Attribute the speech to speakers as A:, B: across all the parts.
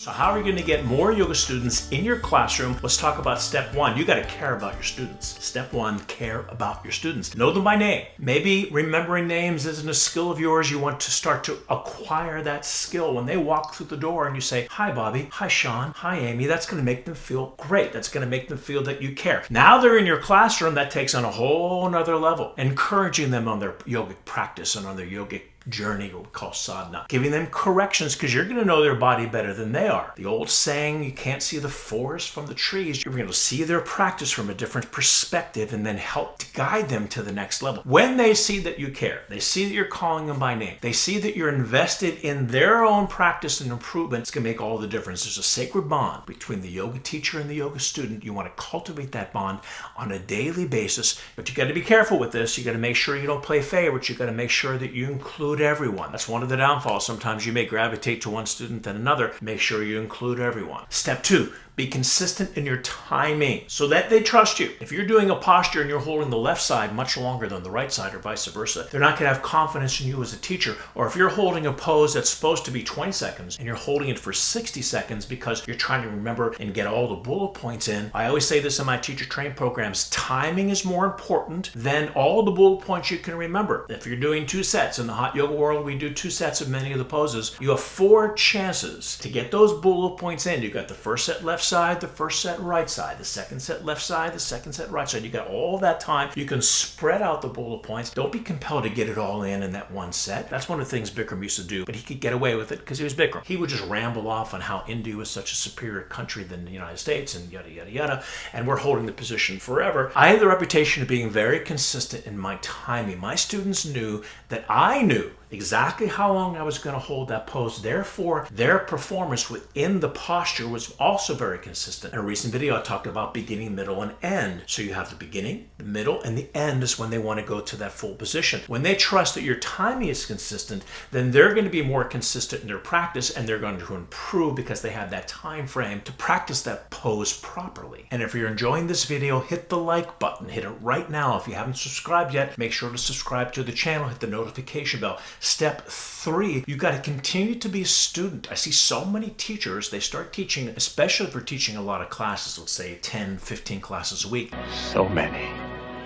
A: So how are you going to get more yoga students in your classroom? Let's talk about step one. You got to care about your students. Step one, care about your students. Know them by name. Maybe remembering names isn't a skill of yours. You want to start to acquire that skill. When they walk through the door and you say, "Hi, Bobby. Hi, Sean. Hi, Amy," that's going to make them feel great. That's going to make them feel that you care. Now they're in your classroom. That takes on a whole nother level. Encouraging them on their yogic practice and on their yogic journey, what we call sadhana. Giving them corrections because you're going to know their body better than they are. The old saying, you can't see the forest from the trees. You're going to see their practice from a different perspective and then help to guide them to the next level. When they see that you care, they see that you're calling them by name, they see that you're invested in their own practice and improvement, it's going to make all the difference. There's a sacred bond between the yoga teacher and the yoga student. You want to cultivate that bond on a daily basis, but you got to be careful with this. You got to make sure you don't play favorites. You got to make sure that you include everyone. That's one of the downfalls. Sometimes you may gravitate to one student than another. Make sure you include everyone. Step two, be consistent in your timing so that they trust you. If you're doing a posture and you're holding the left side much longer than the right side or vice versa, they're not going to have confidence in you as a teacher. Or if you're holding a pose that's supposed to be 20 seconds and you're holding it for 60 seconds because you're trying to remember and get all the bullet points in. I always say this in my teacher training programs, timing is more important than all the bullet points you can remember. If you're doing 2 sets, in the hot yoga world, we do 2 sets of many of the poses. You have 4 chances to get those bullet points in. You got the first set left side, the first set right side, the second set left side, the second set right side. You got all that time. You can spread out the bullet points. Don't be compelled to get it all in that one set. That's one of the things Bikram used to do, but he could get away with it because he was Bikram. He would just ramble off on how India was such a superior country than the United States and yada, yada, yada, and we're holding the position forever. I had the reputation of being very consistent in my timing. My students knew that I knew exactly how long I was going to hold that pose. Therefore, their performance within the posture was also very consistent. In a recent video, I talked about beginning, middle, and end. So you have the beginning, the middle, and the end is when they want to go to that full position. When they trust that your timing is consistent, then they're going to be more consistent in their practice and they're going to improve because they have that time frame to practice that pose properly. And if you're enjoying this video, hit the like button. Hit it right now. If you haven't subscribed yet, make sure to subscribe to the channel. Hit the notification bell. Step 3, you got to continue to be a student. I see so many teachers, they start teaching, especially if they're teaching a lot of classes, let's say 10, 15 classes a week.
B: So many.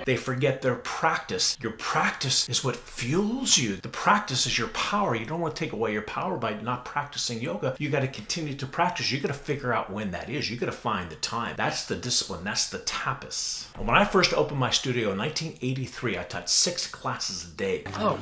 A: They forget their practice. Your practice is what fuels you. The practice is your power. You don't want to take away your power by not practicing yoga. You got to continue to practice. You got to figure out when that is. You got to find the time. That's the discipline. That's the tapas. And when I first opened my studio in 1983, I taught 6 classes a day.
C: Oh,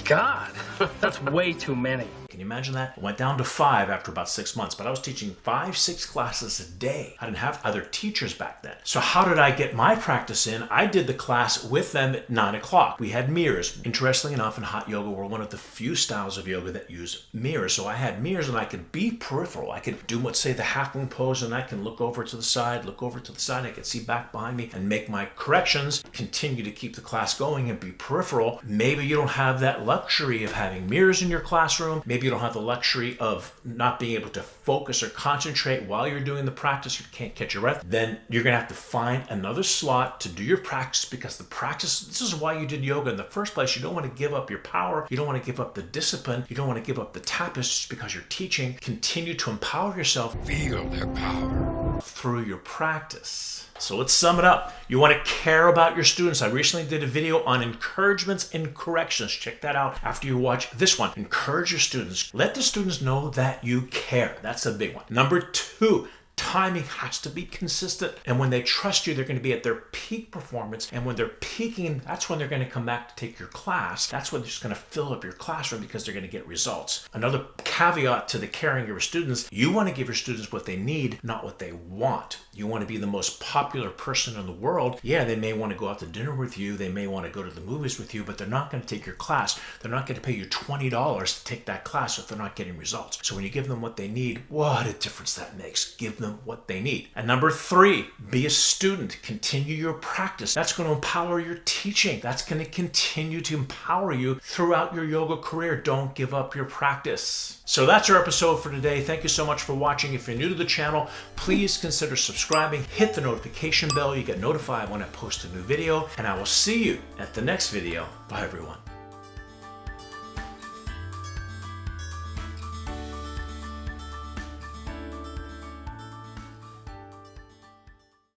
C: God. That's way too many.
A: Can you imagine that? I went down to 5 after about 6 months, but I was teaching 5, 6 classes a day. I didn't have other teachers back then. So how did I get my practice in? I did the class with them at 9 o'clock. We had mirrors. Interestingly enough, in hot yoga, we're one of the few styles of yoga that use mirrors. So I had mirrors and I could be peripheral. I could do, let's say, the half moon pose and I can look over to the side, look over to the side. I could see back behind me and make my corrections, continue to keep the class going and be peripheral. Maybe you don't have that luxury of having mirrors in your classroom. Maybe you don't have the luxury of not being able to focus or concentrate while you're doing the practice. You can't catch your breath. Then you're going to have to find another slot to do your practice because the practice, this is why you did yoga in the first place. You don't want to give up your power. You don't want to give up the discipline. You don't want to give up the tapas just because you're teaching. Continue to empower yourself.
B: Feel their power
A: Through your practice. So let's sum it up. You want to care about your students. I recently did a video on encouragements and corrections. Check that out after you watch this one. Encourage your students. Let the students know that you care. That's a big one. Number 2, timing has to be consistent. And when they trust you, they're going to be at their peak performance. And when they're peaking, that's when they're going to come back to take your class. That's when they're just going to fill up your classroom because they're going to get results. Another caveat to the caring of your students, you want to give your students what they need, not what they want. You want to be the most popular person in the world. Yeah, they may want to go out to dinner with you. They may want to go to the movies with you, but they're not going to take your class. They're not going to pay you $20 to take that class if they're not getting results. So when you give them what they need, what a difference that makes. Give them what they need. And number 3, be a student. Continue your practice. That's going to empower your teaching. That's going to continue to empower you throughout your yoga career. Don't give up your practice. So that's our episode for today. Thank you so much for watching. If you're new to the channel, please consider subscribing. Hit the notification bell. You get notified when I post a new video. And I will see you at the next video. Bye, everyone.